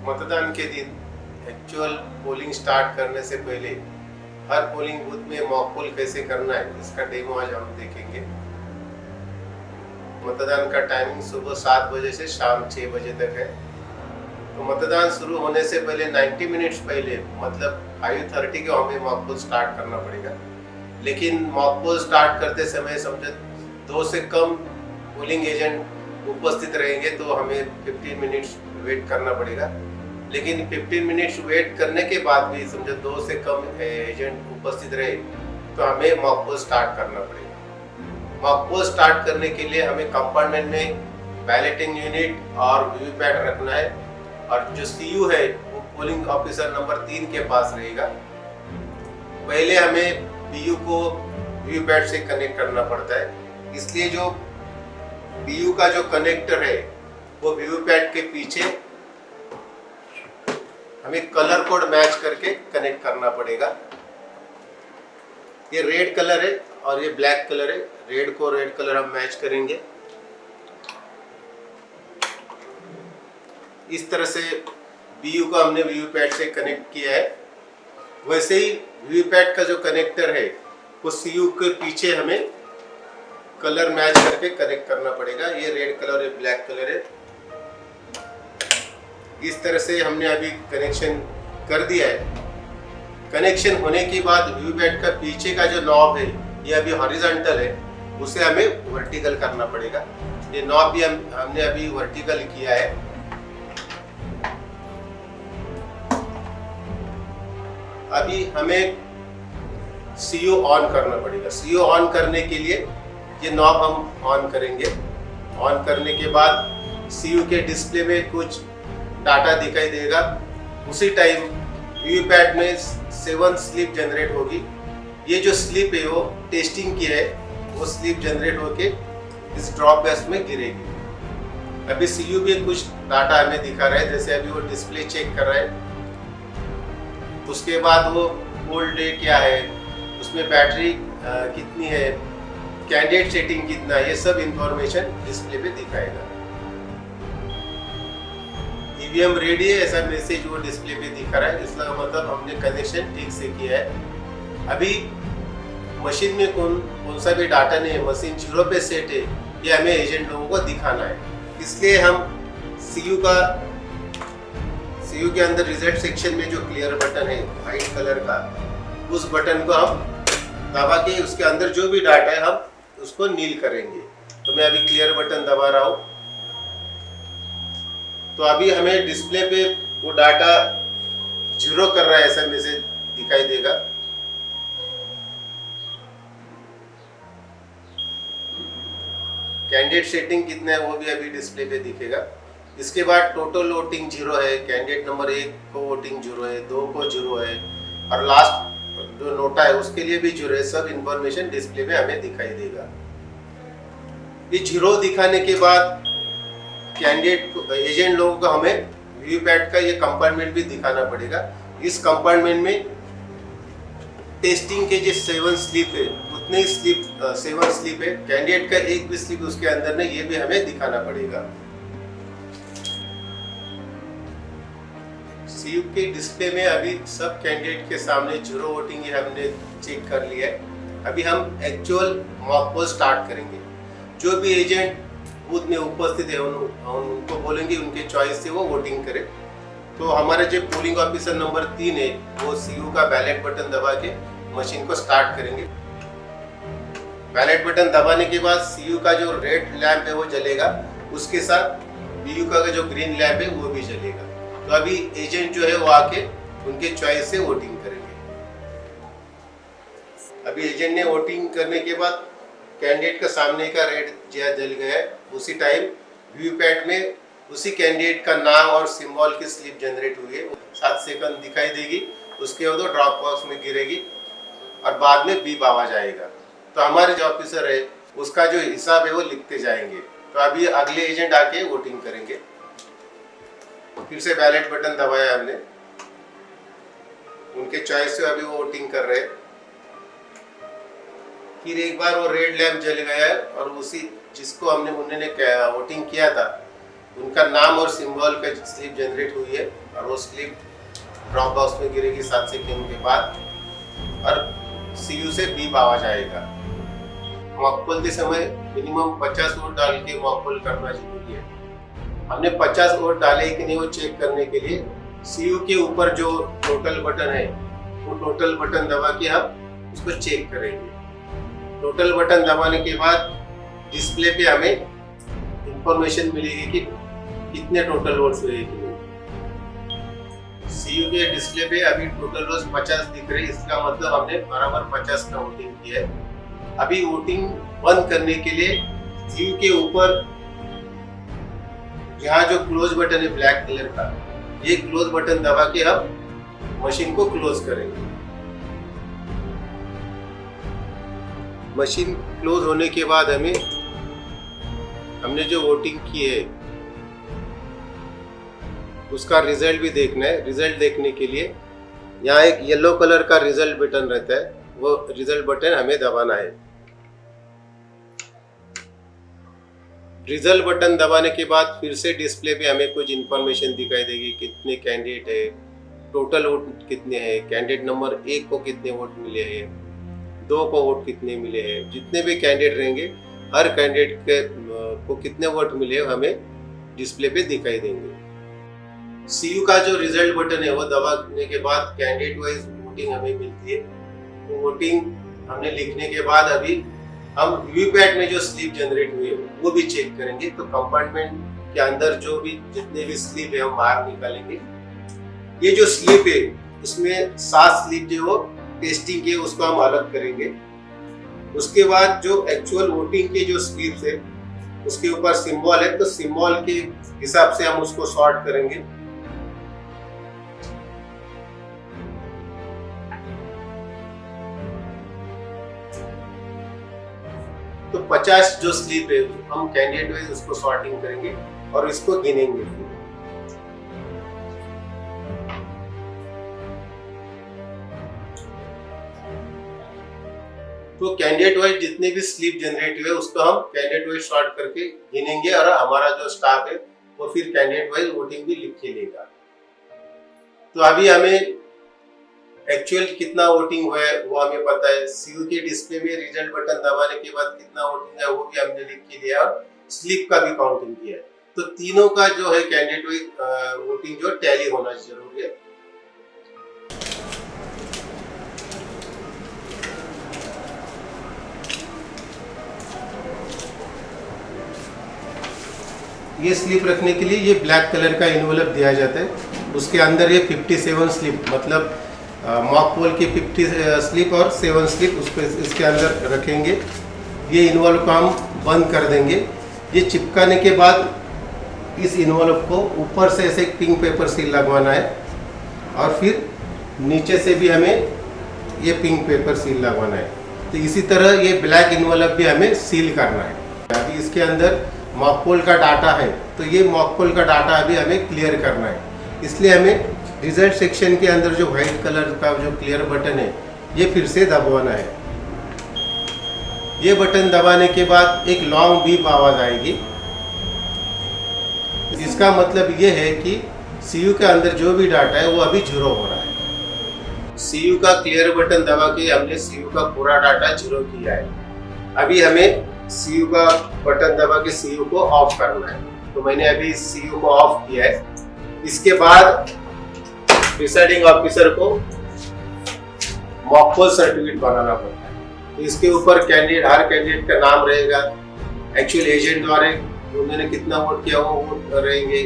मतदान के दिन एक्चुअल पोलिंग स्टार्ट करने से पहले हर पोलिंग बूथ में मॉक पोल कैसे करना है, इसका डेमो आज हम देखेंगे। मतदान का टाइमिंग सुबह 7 बजे से शाम 6 बजे तक है। तो मतदान शुरू होने से पहले 90 मिनट्स पहले मतलब 5:30 को हमें मॉक पोल स्टार्ट करना पड़ेगा। लेकिन मॉक पोल स्टार्ट करते समय समझे 2 से कम पोलिंग एजेंट उपस्थित रहेंगे तो हमें 15 मिनट्स वेट करना पड़ेगा। लेकिन 15 मिनट्स वेट करने के बाद भी समझो 2 से कम एजेंट उपस्थित रहे तो हमें मॉक पोल स्टार्ट करना पड़ेगा। मॉक पोल स्टार्ट करने के लिए हमें कंपार्टमेंट में बैलेटिंग यूनिट और वीवीपैट रखना है और जो सीयू है वो पोलिंग ऑफिसर नंबर 3 के पास रहेगा। पहले हमें पीयू को वीवीपैट से कनेक्ट करना पड़ता है, इसलिए जो पीयू का जो कनेक्टर है वो वीवीपैट के पीछे हमें कलर कोड मैच करके कनेक्ट करना पड़ेगा। ये रेड कलर है और ये ब्लैक कलर है। रेड को रेड कलर हम मैच करेंगे। इस तरह से पीयू को हमने वीवीपैट से कनेक्ट किया है। वैसे ही वीवीपैट का जो कनेक्टर है वो सीयू के पीछे हमें कलर मैच करके कनेक्ट करना पड़ेगा। ये रेड कलर और ये ब्लैक कलर है। इस तरह से हमने अभी कनेक्शन कर दिया है। कनेक्शन होने के बाद वीवीपैट का पीछे का जो नॉब है ये अभी हॉरिजॉन्टल है, उसे हमें वर्टिकल करना पड़ेगा। ये नॉब भी हमने अभी वर्टिकल किया है। अभी हमें सीयू ऑन करना पड़ेगा। सीयू ऑन करने के लिए ये नॉब हम ऑन करेंगे। ऑन करने के बाद सीयू के डिस्प्ले में कुछ डाटा दिखाई देगा। उसी टाइम वीवीपैट में 7 स्लिप जनरेट होगी। ये जो स्लिप है वो टेस्टिंग की है, वो स्लिप जनरेट होके इस ड्रॉप बैस में गिरेगी। अभी सीयू भी कुछ डाटा हमें दिखा रहा है, जैसे अभी वो डिस्प्ले चेक कर रहा है। उसके बाद वो पोल डे क्या है, उसमें बैटरी कितनी है, कैंडिडेट सेटिंग कितना है, ये सब इंफॉर्मेशन डिस्प्ले पे दिखाएगा। ईवीएम रेडी है ऐसा मैसेज वो डिस्प्ले पे दिखा रहा है, इसका मतलब हमने कनेक्शन ठीक से किया है। अभी मशीन में कौन सा भी डाटा नहीं है, मशीन 0 पे सेट है, ये हमें एजेंट लोगों को दिखाना है। इसलिए हम सीयू के अंदर रिजल्ट सेक्शन में जो क्लियर बटन है व्हाइट कलर का, उस बटन को हम दबा के उसके अंदर जो भी डाटा है हम उसको नील करेंगे। तो मैं अभी क्लियर बटन दबा रहा हूँ। तो अभी हमें डिस्प्ले पे वो डाटा 0 कर रहा है ऐसा मैसेज दिखाई देगा। कैंडिडेट सेटिंग कितना है वो भी अभी डिस्प्ले पे दिखेगा। इसके बाद टोटल वोटिंग 0 है, कैंडिडेट नंबर 1 को वोटिंग 0 है, 2 को 0 है और लास्ट जो नोटा है उसके लिए भी 0 है। सब इंफॉर्मेशन डिस्प्ले में हमें दिखाई देगा। ये 0 दिखाने के बाद कैंडिडेट एजेंट लोगों को हमें वीवीपैट का ये कंपार्टमेंट भी दिखाना पड़ेगा। इस कंपार्टमेंट में टेस्टिंग के जो 7 स्लिप है उतने ही 7 स्लिप है। कैंडिडेट का एक भी स्लिप उसके अंदर नहीं, ये भी हमें दिखाना पड़ेगा। सीयू के डिस्प्ले में अभी सब कैंडिडेट के सामने 0 वोटिंग है, हमने चेक कर लिया है। अभी हम एक्चुअल मॉक पोल स्टार्ट करेंगे। जो भी एजेंट बूथ में उपस्थित है उनको बोलेंगे उनके चॉइस से वो वोटिंग करें। तो हमारे जो पोलिंग ऑफिसर नंबर 3 है वो सीयू का बैलेट बटन दबा के मशीन को स्टार्ट करेंगे। बैलेट बटन दबाने के बाद सीयू का जो रेड लैंप है वो जलेगा, उसके साथ पीयू का जो ग्रीन लैंप है वो भी जलेगा। तो अभी एजेंट जो है वो आके उनके चॉइस से वोटिंग करेंगे। अभी एजेंट ने वोटिंग करने के बाद कैंडिडेट का सामने का रेड जल गया है। उसी टाइम वीवीपैट में उसी कैंडिडेट का नाम और सिंबल की स्लिप जनरेट हुई है, 7 सेकंड दिखाई देगी। उसके बाद वो ड्रॉप बॉक्स में गिरेगी और बाद में बीप आवाज आएगा। तो हमारे जो ऑफिसर है उसका जो हिसाब है वो लिखते जाएंगे। तो अभी अगले एजेंट आके वोटिंग करेंगे। फिर से बैलेट बटन दबाया हमने, उनके चॉइस से अभी वो वोटिंग कर रहे हैं। फिर एक बार वो रेड लैंप जल गया है और उसी जिसको उन्होंने वोटिंग किया था उनका नाम और सिंबल का स्लिप जनरेट हुई है और वो स्लिप ड्रॉप बॉक्स में गिरेगी 7 सेकंड के बाद और सीयू से बीप आवाज आएगा। मॉक खोलते समय मिनिमम 50 वोट डाल के मॉक खोल करना जरूरी है। हमने 50 वोट डाले कि नहीं वो चेक करने के लिए सीयू के ऊपर जो टोटल बटन है वो टोटल बटन दबा के हम उसको चेक करेंगे। टोटल बटन दबाने के बाद डिस्प्ले पे हमें इंफॉर्मेशन मिलेगी कि कितने टोटल वोट्स हुए कि नहीं। सीयू के डिस्प्ले पे अभी टोटल वोट्स 50 दिख रहे हैं, इसका मतलब हमने बराबर 50 का वोटिंग किया है। अभी वोटिंग बंद करने के लिए सीयू के ऊपर यहाँ जो क्लोज बटन है ब्लैक कलर का, ये क्लोज बटन दबा के हम मशीन को क्लोज करेंगे। मशीन क्लोज होने के बाद हमने जो वोटिंग की है उसका रिजल्ट भी देखना है। रिजल्ट देखने के लिए यहाँ एक येलो कलर का रिजल्ट बटन रहता है, वो रिजल्ट बटन हमें दबाना है। रिजल्ट बटन दबाने के बाद फिर से डिस्प्ले पे हमें कुछ इंफॉर्मेशन दिखाई देगी, कितने कैंडिडेट है, टोटल वोट कितने हैं, कैंडिडेट नंबर 1 को कितने वोट मिले हैं, 2 को वोट कितने मिले हैं, जितने भी कैंडिडेट रहेंगे हर कैंडिडेट को कितने वोट मिले हमें डिस्प्ले पे दिखाई देंगे। सीयू का जो रिजल्ट बटन है वो दबाने के बाद कैंडिडेट वाइज वोटिंग हमें मिलती है। तो वोटिंग हमने लिखने के बाद अभी हम वीवीपैट में जो स्लिप जनरेट हुई है वो भी चेक करेंगे। तो कंपार्टमेंट के अंदर जो भी जितने भी स्लिप है हम बाहर निकालेंगे। ये जो स्लिप है उसमें 7 स्लिप जो वो टेस्टिंग के उसको हम अलग करेंगे। उसके बाद जो एक्चुअल वोटिंग के जो स्लिप है उसके ऊपर सिंबल है, तो सिंबल के हिसाब से हम उसको सॉर्ट करेंगे। तो 50 जो स्लिप है हम कैंडिडेट वाइज उसको सॉर्टिंग करेंगे और इसको गिनेंगे। तो कैंडिडेट वाइज जितने भी स्लिप जनरेट हुए उसको हम कैंडिडेट वाइज सॉर्ट करके गिनेंगे और हमारा जो स्टाफ है वो फिर कैंडिडेट वाइज वोटिंग भी लिख के लेगा। तो अभी हमें एक्चुअल कितना वोटिंग हुआ है वो हमें पता है। सीयू के डिस्प्ले में रिजल्ट बटन दबाने के बाद कितना वोटिंग है वो भी हमने लिख के लिया और स्लिप का भी काउंटिंग किया है। तो तीनों का जो है कैंडिडेट वाइज वोटिंग जो टैली होना जरूरी है। ये स्लिप रखने के लिए ये ब्लैक कलर का एनवेलप दिया जाता है। उसके अंदर ये 57 स्लिप मतलब मॉक पोल की 50 स्लिप और 7 स्लिप उसको इसके अंदर रखेंगे। ये एनवेलप को हम बंद कर देंगे। ये चिपकाने के बाद इस एनवेलप को ऊपर से ऐसे पिंक पेपर सील लगवाना है और फिर नीचे से भी हमें ये पिंक पेपर सील लगवाना है। तो इसी तरह ये ब्लैक एनवेलप भी हमें सील करना है। अभी इसके अंदर मॉक पोल का डाटा है, तो ये मॉक पोल का डाटा अभी हमें क्लियर करना है। इसलिए हमें रिजल्ट सेक्शन के अंदर जो व्हाइट कलर का जो क्लियर बटन है ये फिर से दबाना है। ये बटन दबाने के बाद एक लॉन्ग बीप आवाज आएगी। इसका मतलब ये है कि सीयू के अंदर जो भी डाटा है वो अभी 0 हो रहा है। सीयू का क्लियर बटन दबा के हमने सीयू का पूरा डाटा 0 किया है। अभी हमें सीयू का बटन दबा के सीयू को ऑफ करना है। तो मैंने अभी सीयू को ऑफ किया है। इसके बाद प्रिसाइडिंग ऑफिसर को मॉक पोल सर्टिफिकेट बनाना पड़ता है। तो इसके ऊपर हर कैंडिडेट का नाम रहेगा, एक्चुअल एजेंट द्वारा उन्होंने कितना वोट किया वो वोट रहेंगे,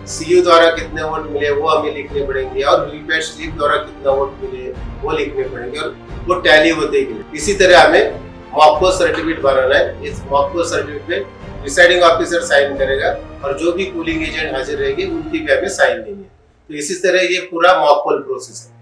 सीयू द्वारा कितने वोट मिले वो हमें लिखने पड़ेंगे और वीवीपैट स्लिप द्वारा कितना वोट मिले वो लिखने पड़ेंगे और वो टैली होते ही। इसी तरह हमें मॉक पोल सर्टिफिकेट बनाना है। इस मॉक पोल सर्टिफिकेट में प्रिसाइडिंग ऑफिसर साइन करेगा और जो भी पोलिंग एजेंट हाजिर रहेंगे उनकी भी हमें साइन देंगे। तो इसी तरह ये पूरा मॉक पोल प्रोसेस है।